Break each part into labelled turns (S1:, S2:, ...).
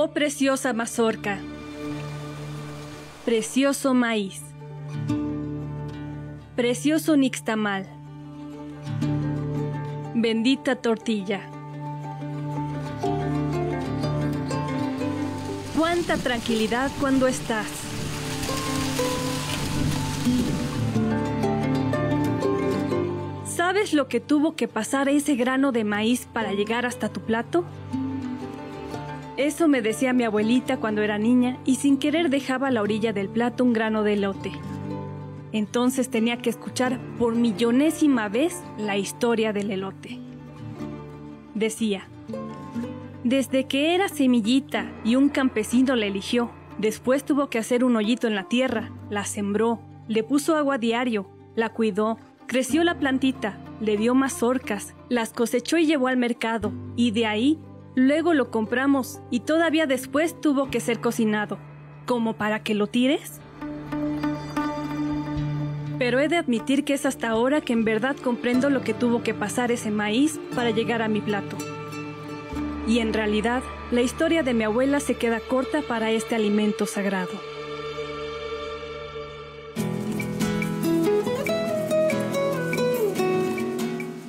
S1: Oh preciosa mazorca, precioso maíz, precioso nixtamal, bendita tortilla. Cuánta tranquilidad cuando estás. ¿Sabes lo que tuvo que pasar ese grano de maíz para llegar hasta tu plato? Eso me decía mi abuelita cuando era niña y sin querer dejaba a la orilla del plato un grano de elote. Entonces tenía que escuchar por millonésima vez la historia del elote. Decía: desde que era semillita y un campesino la eligió, después tuvo que hacer un hoyito en la tierra, la sembró, le puso agua diario, la cuidó, creció la plantita, le dio mazorcas, las cosechó y llevó al mercado, y de ahí luego lo compramos y todavía después tuvo que ser cocinado. ¿Como para que lo tires? Pero he de admitir que es hasta ahora que en verdad comprendo lo que tuvo que pasar ese maíz para llegar a mi plato. Y en realidad, la historia de mi abuela se queda corta para este alimento sagrado.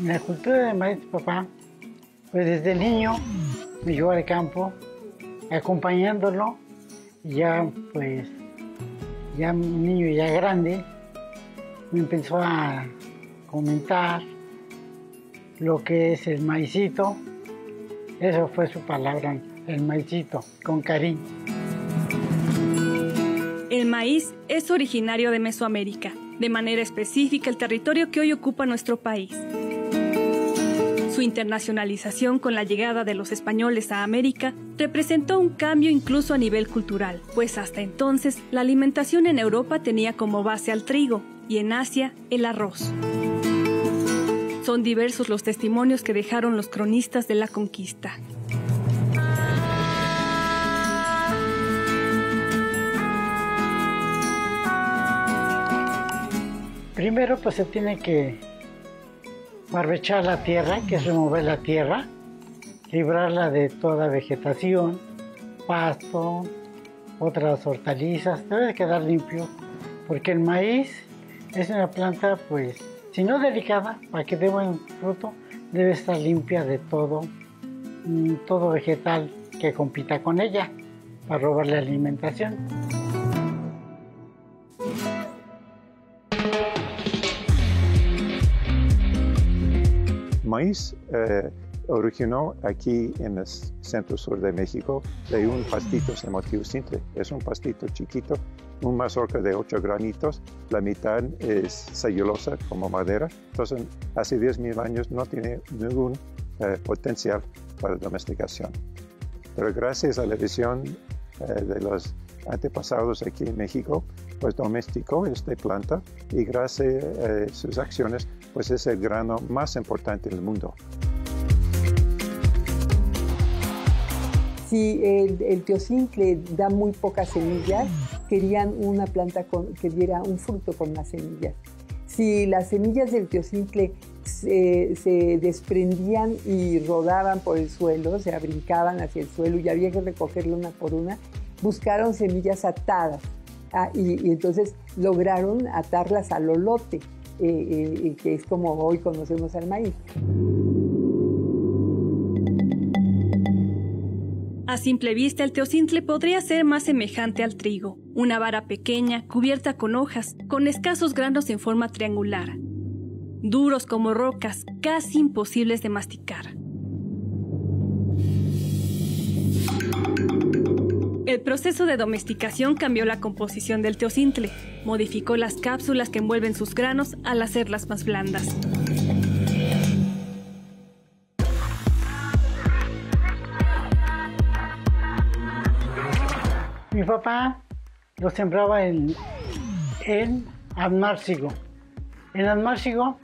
S2: La cultura del maíz, papá, pues desde niño me llevó al campo, acompañándolo, y ya pues, ya un niño ya grande, me empezó a comentar lo que es el maicito. Eso fue su palabra, el maicito, con cariño.
S1: El maíz es originario de Mesoamérica, de manera específica el territorio que hoy ocupa nuestro país. Su internacionalización con la llegada de los españoles a América representó un cambio incluso a nivel cultural, pues hasta entonces la alimentación en Europa tenía como base al trigo y en Asia el arroz. Son diversos los testimonios que dejaron los cronistas de la conquista.
S2: Primero pues se tiene que barbechar la tierra, que es remover la tierra, librarla de toda vegetación, pasto, otras hortalizas, debe quedar limpio, porque el maíz es una planta, pues, si no delicada, para que dé buen fruto, debe estar limpia de todo vegetal que compita con ella, para robarle alimentación.
S3: Maíz originó aquí en el centro-sur de México de un pastito se llama teocintle. Es un pastito chiquito, un mazorca de 8 granitos, la mitad es celulosa como madera. Entonces, hace 10,000 años no tiene ningún potencial para domesticación. Pero gracias a la visión de los antepasados aquí en México, pues domesticó esta planta y gracias a sus acciones, pues es el grano más importante del mundo.
S4: Si el teocintle da muy pocas semillas, querían una planta que diera un fruto con más semillas. Si las semillas del teocintle se desprendían y rodaban por el suelo, o sea, brincaban hacia el suelo y había que recogerlo una por una, buscaron semillas atadas y entonces lograron atarlas al olote, que es como hoy conocemos al maíz.
S1: A simple vista, el teocintle podría ser más semejante al trigo, una vara pequeña, cubierta con hojas, con escasos granos en forma triangular, duros como rocas, casi imposibles de masticar. El proceso de domesticación cambió la composición del teocintle, modificó las cápsulas que envuelven sus granos al hacerlas más blandas.
S2: Mi papá lo sembraba en almárcigo. En almárcigo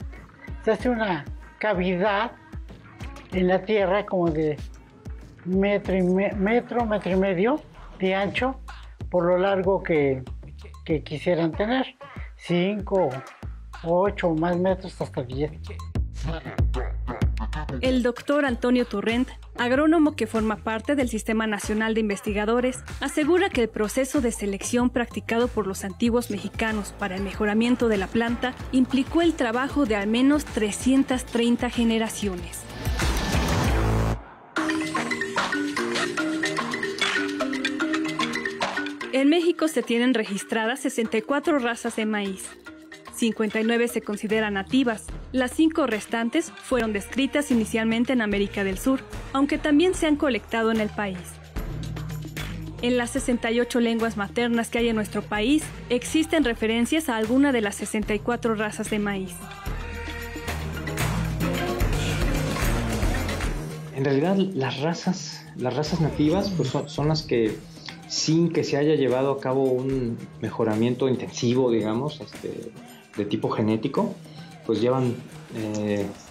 S2: se hace una cavidad en la tierra como de metro y medio de ancho por lo largo que quisieran tener, 5, 8 o más metros hasta 10.
S1: El doctor Antonio Torrent agrónomo que forma parte del Sistema Nacional de Investigadores, asegura que el proceso de selección practicado por los antiguos mexicanos para el mejoramiento de la planta implicó el trabajo de al menos 330 generaciones. En México se tienen registradas 64 razas de maíz. 59 se consideran nativas. Las 5 restantes fueron descritas inicialmente en América del Sur, aunque también se han colectado en el país. En las 68 lenguas maternas que hay en nuestro país, existen referencias a alguna de las 64 razas de maíz.
S5: En realidad, las razas nativas pues son las que, sin que se haya llevado a cabo un mejoramiento intensivo, digamos, de tipo genético, pues llevan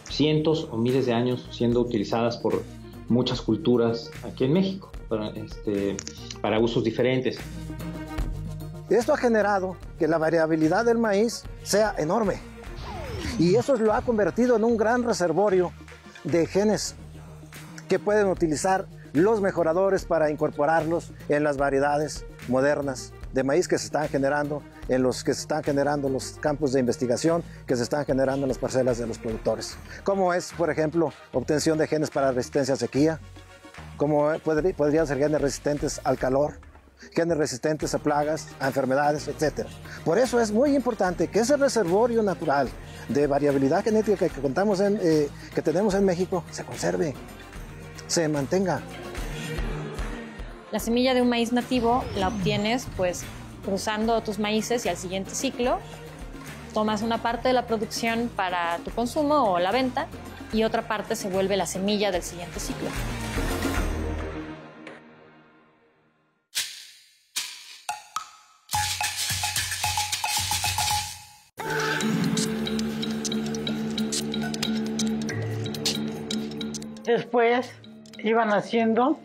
S5: cientos o miles de años siendo utilizadas por muchas culturas aquí en México para usos diferentes.
S6: Esto ha generado que la variabilidad del maíz sea enorme y eso lo ha convertido en un gran reservorio de genes que pueden utilizar los mejoradores para incorporarlos en las variedades modernas de maíz que se están generando, en los que se están generando los campos de investigación, que se están generando en las parcelas de los productores. Como es, por ejemplo, obtención de genes para resistencia a sequía, como podrían ser genes resistentes al calor, genes resistentes a plagas, a enfermedades, etc. Por eso es muy importante que ese reservorio natural de variabilidad genética que tenemos en México se conserve, se mantenga.
S7: La semilla de un maíz nativo la obtienes pues cruzando tus maíces y al siguiente ciclo tomas una parte de la producción para tu consumo o la venta y otra parte se vuelve la semilla del siguiente ciclo.
S2: Después iban haciendo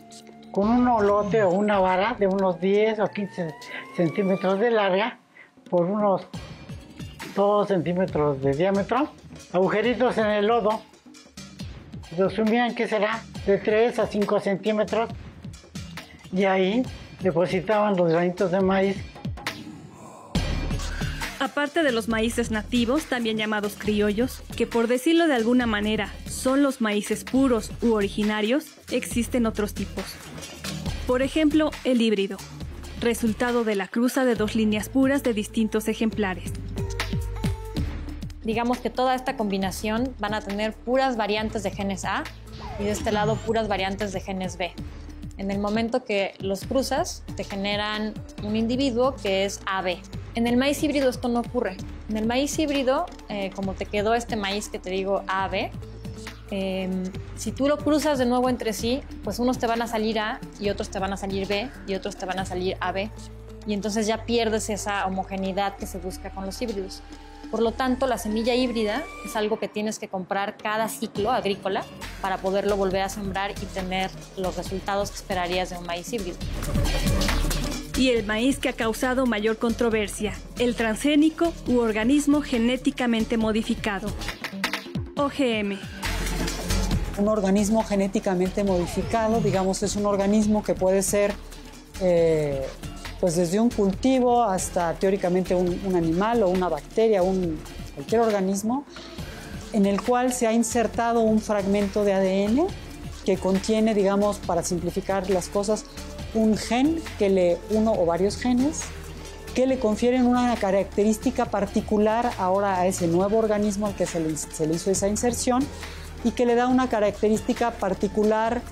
S2: con un olote o una vara de unos 10 o 15 centímetros de larga por unos 2 centímetros de diámetro, agujeritos en el lodo. Los sumían, ¿qué será? De 3 a 5 centímetros y ahí depositaban los granitos de maíz.
S1: Aparte de los maíces nativos, también llamados criollos, que por decirlo de alguna manera son los maíces puros u originarios, existen otros tipos. Por ejemplo, el híbrido, resultado de la cruza de 2 líneas puras de distintos ejemplares.
S7: Digamos que toda esta combinación van a tener puras variantes de genes A y de este lado puras variantes de genes B. En el momento que los cruzas, te generan un individuo que es AB. En el maíz híbrido esto no ocurre. En el maíz híbrido, como te quedó este maíz que te digo AB, si tú lo cruzas de nuevo entre sí, pues unos te van a salir A y otros te van a salir B y otros te van a salir AB. Y entonces ya pierdes esa homogeneidad que se busca con los híbridos. Por lo tanto, la semilla híbrida es algo que tienes que comprar cada ciclo agrícola para poderlo volver a sembrar y tener los resultados que esperarías de un maíz híbrido.
S1: Y el maíz que ha causado mayor controversia, el transgénico u organismo genéticamente modificado, OGM.
S8: Un organismo genéticamente modificado, digamos, es un organismo que puede ser pues desde un cultivo hasta teóricamente un animal o una bacteria, cualquier organismo, en el cual se ha insertado un fragmento de ADN que contiene, digamos, para simplificar las cosas, un gen, uno o varios genes, que le confieren una característica particular ahora a ese nuevo organismo al que se le hizo esa inserción y que le da una característica particular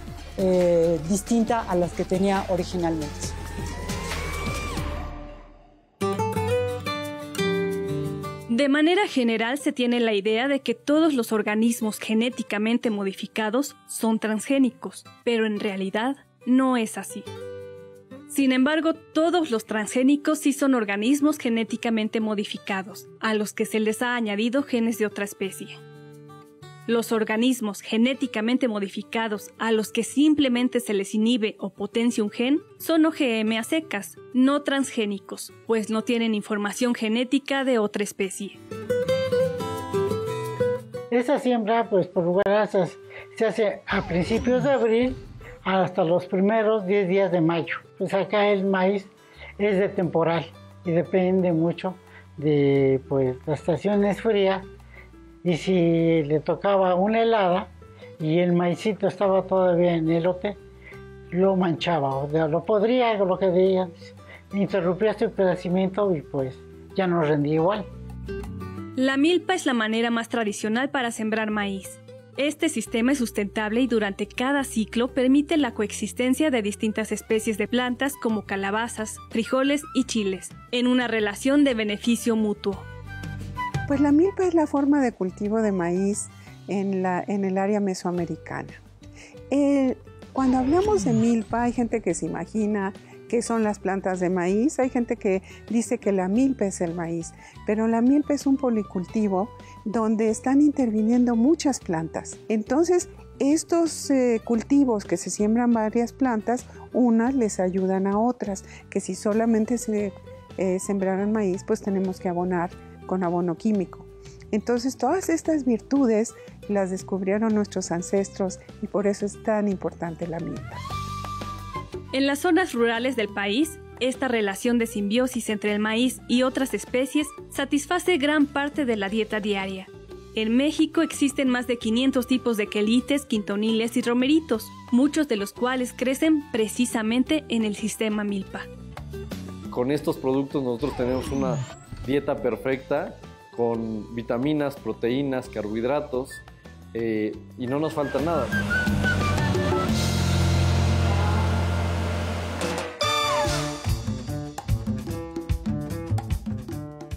S8: distinta a las que tenía originalmente.
S1: De manera general se tiene la idea de que todos los organismos genéticamente modificados son transgénicos, pero en realidad no es así. Sin embargo, todos los transgénicos sí son organismos genéticamente modificados, a los que se les ha añadido genes de otra especie. Los organismos genéticamente modificados a los que simplemente se les inhibe o potencia un gen son OGM a secas, no transgénicos, pues no tienen información genética de otra especie.
S2: Esa siembra, pues por lugares Se hace a principios de abril hasta los primeros 10 días de mayo. Pues acá el maíz es de temporal y depende mucho de pues, las estaciones frías. Y si le tocaba una helada y el maicito estaba todavía en el elote, lo manchaba, o sea, lo podría, lo que diga, interrumpía su crecimiento y pues ya no rendía igual.
S1: La milpa es la manera más tradicional para sembrar maíz. Este sistema es sustentable y durante cada ciclo permite la coexistencia de distintas especies de plantas como calabazas, frijoles y chiles, en una relación de beneficio mutuo.
S9: Pues la milpa es la forma de cultivo de maíz en el área mesoamericana. Cuando hablamos de milpa, hay gente que se imagina qué son las plantas de maíz, hay gente que dice que la milpa es el maíz, pero la milpa es un policultivo donde están interviniendo muchas plantas. Entonces, estos cultivos que se siembran varias plantas, unas les ayudan a otras, que si solamente se sembraran maíz, pues tenemos que abonar con abono químico. Entonces, todas estas virtudes las descubrieron nuestros ancestros y por eso es tan importante la milpa.
S1: En las zonas rurales del país, esta relación de simbiosis entre el maíz y otras especies satisface gran parte de la dieta diaria. En México existen más de 500 tipos de quelites, quintoniles y romeritos, muchos de los cuales crecen precisamente en el sistema milpa.
S10: Con estos productos nosotros tenemos una dieta perfecta con vitaminas, proteínas, carbohidratos y no nos falta nada.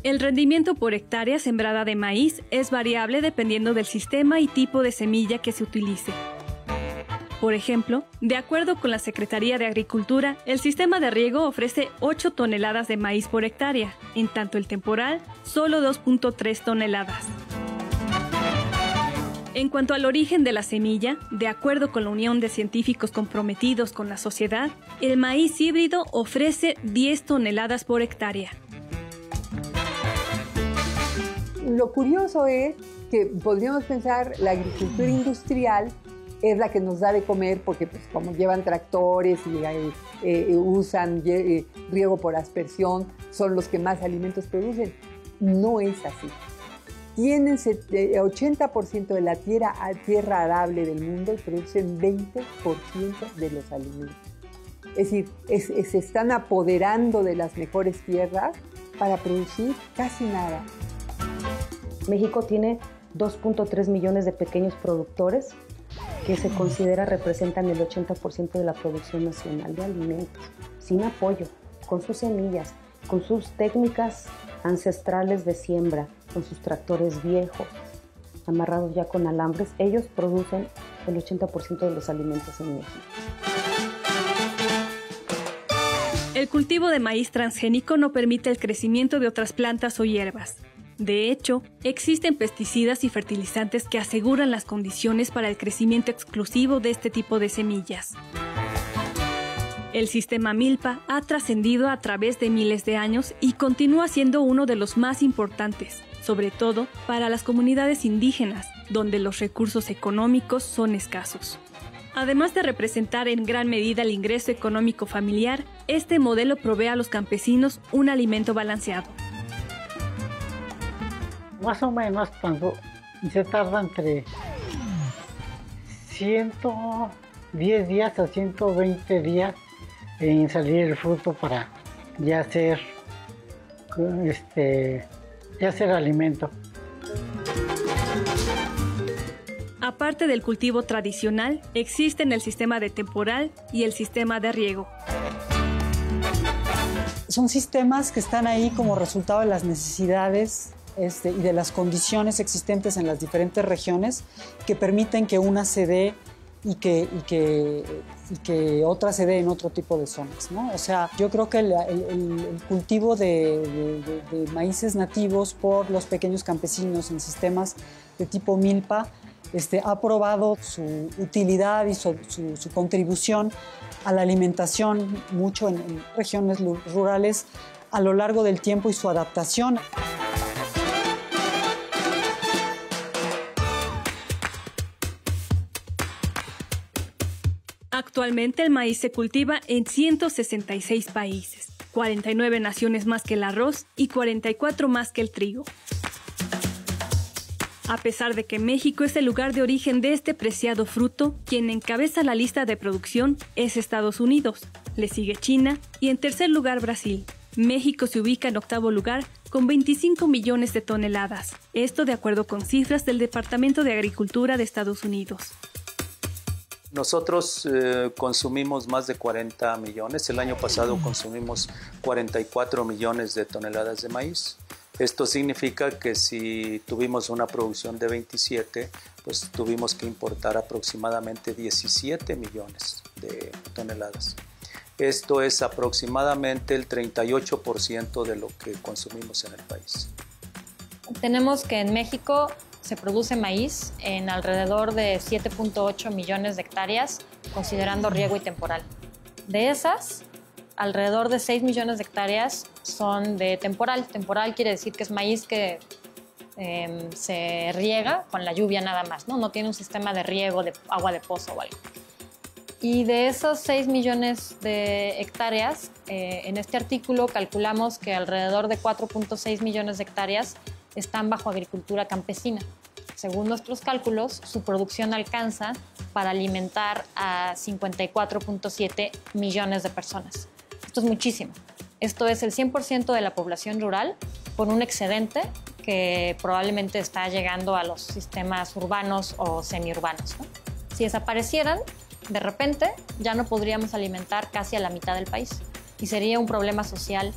S1: El rendimiento por hectárea sembrada de maíz es variable dependiendo del sistema y tipo de semilla que se utilice. Por ejemplo, de acuerdo con la Secretaría de Agricultura, el sistema de riego ofrece 8 toneladas de maíz por hectárea, en tanto el temporal, solo 2.3 toneladas. En cuanto al origen de la semilla, de acuerdo con la Unión de Científicos Comprometidos con la Sociedad, el maíz híbrido ofrece 10 toneladas por hectárea.
S4: Lo curioso es que podríamos pensar la agricultura industrial es la que nos da de comer porque pues, como llevan tractores y usan riego por aspersión, son los que más alimentos producen. No es así. Tienen 80% de la tierra arable del mundo y producen 20% de los alimentos. Es decir, se están apoderando de las mejores tierras para producir casi nada.
S11: México tiene 2.3 millones de pequeños productores que se considera representan el 80% de la producción nacional de alimentos, sin apoyo, con sus semillas, con sus técnicas ancestrales de siembra, con sus tractores viejos, amarrados ya con alambres. Ellos producen el 80% de los alimentos en México.
S1: El cultivo de maíz transgénico no permite el crecimiento de otras plantas o hierbas. De hecho, existen pesticidas y fertilizantes que aseguran las condiciones para el crecimiento exclusivo de este tipo de semillas. El sistema milpa ha trascendido a través de miles de años y continúa siendo uno de los más importantes, sobre todo para las comunidades indígenas, donde los recursos económicos son escasos. Además de representar en gran medida el ingreso económico familiar, este modelo provee a los campesinos un alimento balanceado.
S2: Más o menos cuando se tarda entre 110 días a 120 días en salir el fruto para ya ser alimento.
S1: Aparte del cultivo tradicional, existen el sistema de temporal y el sistema de riego.
S8: Son sistemas que están ahí como resultado de las necesidades y de las condiciones existentes en las diferentes regiones que permiten que una se dé y que otra se dé en otro tipo de zonas, ¿no? O sea, yo creo que el cultivo de maíces nativos por los pequeños campesinos en sistemas de tipo milpa ha probado su utilidad y su contribución a la alimentación mucho en regiones rurales a lo largo del tiempo y su adaptación.
S1: Actualmente el maíz se cultiva en 166 países, 49 naciones más que el arroz y 44 más que el trigo. A pesar de que México es el lugar de origen de este preciado fruto, quien encabeza la lista de producción es Estados Unidos, le sigue China y en tercer lugar Brasil. México se ubica en octavo lugar con 25 millones de toneladas, esto de acuerdo con cifras del Departamento de Agricultura de Estados Unidos.
S12: Nosotros consumimos más de 40 millones, el año pasado consumimos 44 millones de toneladas de maíz. Esto significa que si tuvimos una producción de 27, pues tuvimos que importar aproximadamente 17 millones de toneladas. Esto es aproximadamente el 38% de lo que consumimos en el país.
S7: Tenemos que en México se produce maíz en alrededor de 7.8 millones de hectáreas, considerando riego y temporal. De esas, alrededor de 6 millones de hectáreas son de temporal. Temporal quiere decir que es maíz que se riega con la lluvia nada más, ¿no? No tiene un sistema de riego de agua de pozo o algo. Y de esos 6 millones de hectáreas, en este artículo calculamos que alrededor de 4.6 millones de hectáreas están bajo agricultura campesina. Según nuestros cálculos, su producción alcanza para alimentar a 54.7 millones de personas. Esto es muchísimo. Esto es el 100% de la población rural con un excedente que probablemente está llegando a los sistemas urbanos o semiurbanos, ¿no? Si desaparecieran, de repente ya no podríamos alimentar casi a la mitad del país y sería un problema social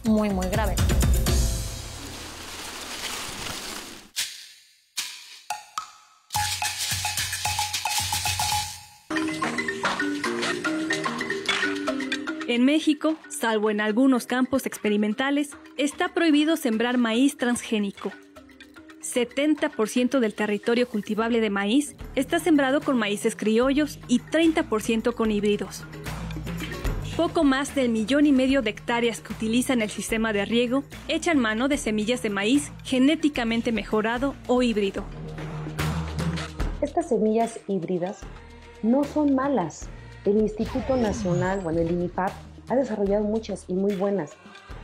S7: muy, muy grave.
S1: En México, salvo en algunos campos experimentales, está prohibido sembrar maíz transgénico. 70% del territorio cultivable de maíz está sembrado con maíces criollos y 30% con híbridos. Poco más del 1,5 millones de hectáreas que utilizan el sistema de riego echan mano de semillas de maíz genéticamente mejorado o híbrido.
S11: Estas semillas híbridas no son malas. El Instituto Nacional, el INIPAP, ha desarrollado muchas y muy buenas.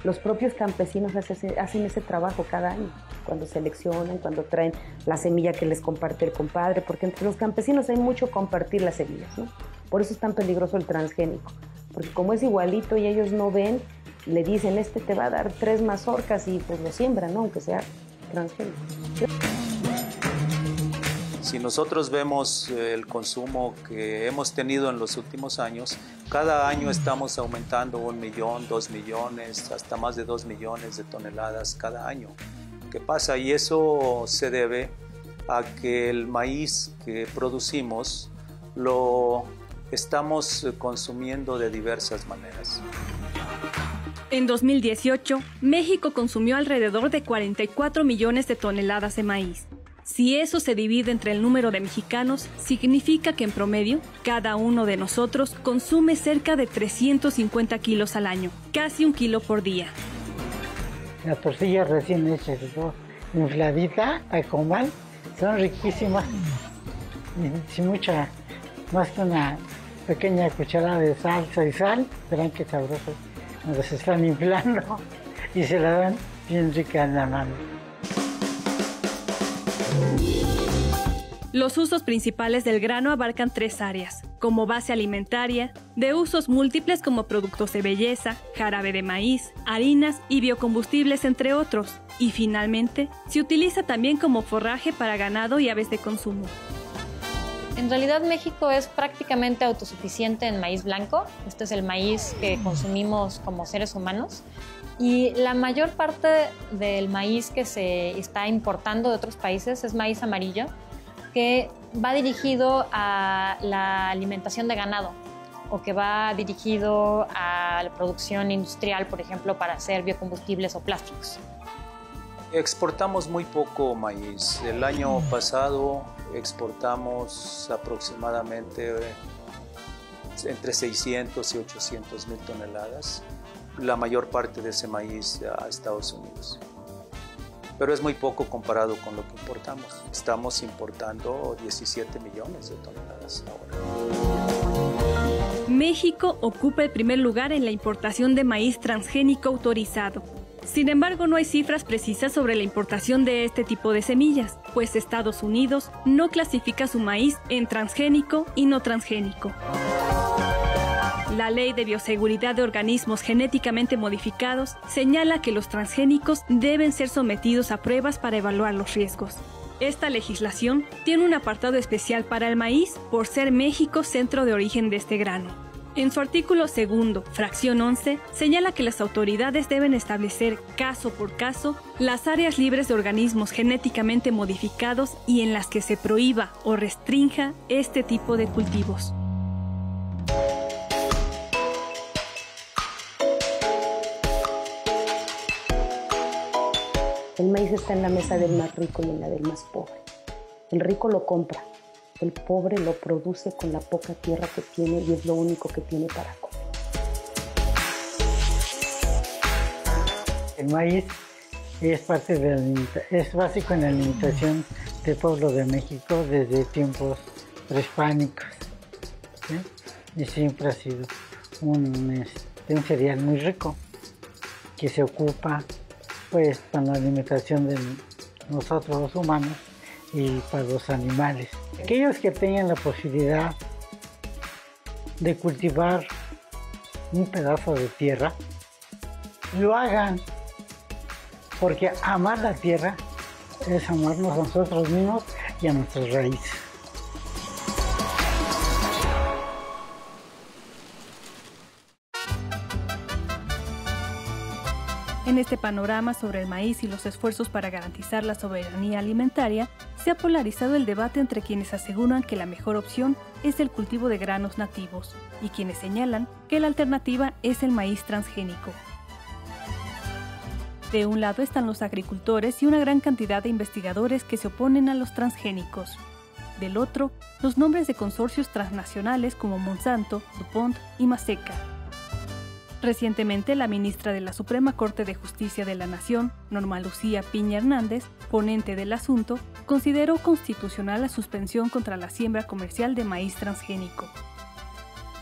S11: Los propios campesinos hacen ese trabajo cada año, cuando seleccionan, cuando traen la semilla que les comparte el compadre, porque entre los campesinos hay mucho compartir las semillas, ¿no? Por eso es tan peligroso el transgénico, porque como es igualito y ellos no ven, le dicen, este te va a dar 3 mazorcas y pues lo siembran, ¿no? Aunque sea transgénico.
S12: Si nosotros vemos el consumo que hemos tenido en los últimos años, cada año estamos aumentando 1 millón, 2 millones, hasta más de 2 millones de toneladas cada año. ¿Qué pasa? Y eso se debe a que el maíz que producimos lo estamos consumiendo de diversas maneras.
S1: En 2018, México consumió alrededor de 44 millones de toneladas de maíz. Si eso se divide entre el número de mexicanos, significa que en promedio, cada uno de nosotros consume cerca de 350 kilos al año, casi 1 kilo por día.
S2: Las tortillas recién hechas, infladita a comal, son riquísimas. Y sin mucha, más que una pequeña cucharada de salsa y sal, verán qué sabroso. Cuando se están inflando y se la dan bien rica en la mano.
S1: Los usos principales del grano abarcan 3 áreas, como base alimentaria, de usos múltiples como productos de belleza, jarabe de maíz, harinas y biocombustibles, entre otros. Y finalmente, se utiliza también como forraje para ganado y aves de consumo.
S7: En realidad México es prácticamente autosuficiente en maíz blanco. Este es el maíz que consumimos como seres humanos. Y la mayor parte del maíz que se está importando de otros países es maíz amarillo, que va dirigido a la alimentación de ganado o que va dirigido a la producción industrial, por ejemplo, para hacer biocombustibles o plásticos.
S12: Exportamos muy poco maíz. El año pasado exportamos aproximadamente entre 600 y 800 mil toneladas, la mayor parte de ese maíz a Estados Unidos. pero es muy poco comparado con lo que importamos. Estamos importando 17 millones de toneladas ahora.
S1: México ocupa el primer lugar en la importación de maíz transgénico autorizado. Sin embargo, no hay cifras precisas sobre la importación de este tipo de semillas, pues Estados Unidos no clasifica su maíz en transgénico y no transgénico. La Ley de Bioseguridad de Organismos Genéticamente Modificados señala que los transgénicos deben ser sometidos a pruebas para evaluar los riesgos. Esta legislación tiene un apartado especial para el maíz por ser México centro de origen de este grano. En su artículo 2, fracción 11, señala que las autoridades deben establecer caso por caso las áreas libres de organismos genéticamente modificados y en las que se prohíba o restrinja este tipo de cultivos.
S11: El maíz está en la mesa del más rico y en la del más pobre. El rico lo compra, el pobre lo produce con la poca tierra que tiene y es lo único que tiene para comer.
S2: El maíz es básico en la alimentación del pueblo de México desde tiempos prehispánicos, ¿sí? Y siempre ha sido un cereal muy rico que se ocupa pues para la alimentación de nosotros los humanos y para los animales. Aquellos que tengan la posibilidad de cultivar un pedazo de tierra, lo hagan, porque amar la tierra es amarnos a nosotros mismos y a nuestras raíces.
S1: En este panorama sobre el maíz y los esfuerzos para garantizar la soberanía alimentaria, se ha polarizado el debate entre quienes aseguran que la mejor opción es el cultivo de granos nativos y quienes señalan que la alternativa es el maíz transgénico. De un lado están los agricultores y una gran cantidad de investigadores que se oponen a los transgénicos. Del otro, los nombres de consorcios transnacionales como Monsanto, DuPont y Maseca. Recientemente, la ministra de la Suprema Corte de Justicia de la Nación, Norma Lucía Piña Hernández, ponente del asunto, consideró constitucional la suspensión contra la siembra comercial de maíz transgénico.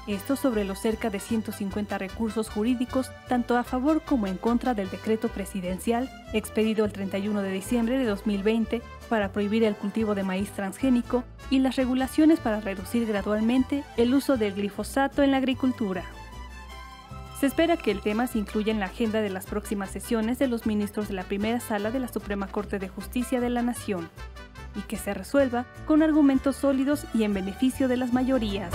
S1: Esto sobre los cerca de 150 recursos jurídicos, tanto a favor como en contra del decreto presidencial expedido el 31 de diciembre de 2020 para prohibir el cultivo de maíz transgénico y las regulaciones para reducir gradualmente el uso del glifosato en la agricultura. Se espera que el tema se incluya en la agenda de las próximas sesiones de los ministros de la primera sala de la Suprema Corte de Justicia de la Nación y que se resuelva con argumentos sólidos y en beneficio de las mayorías.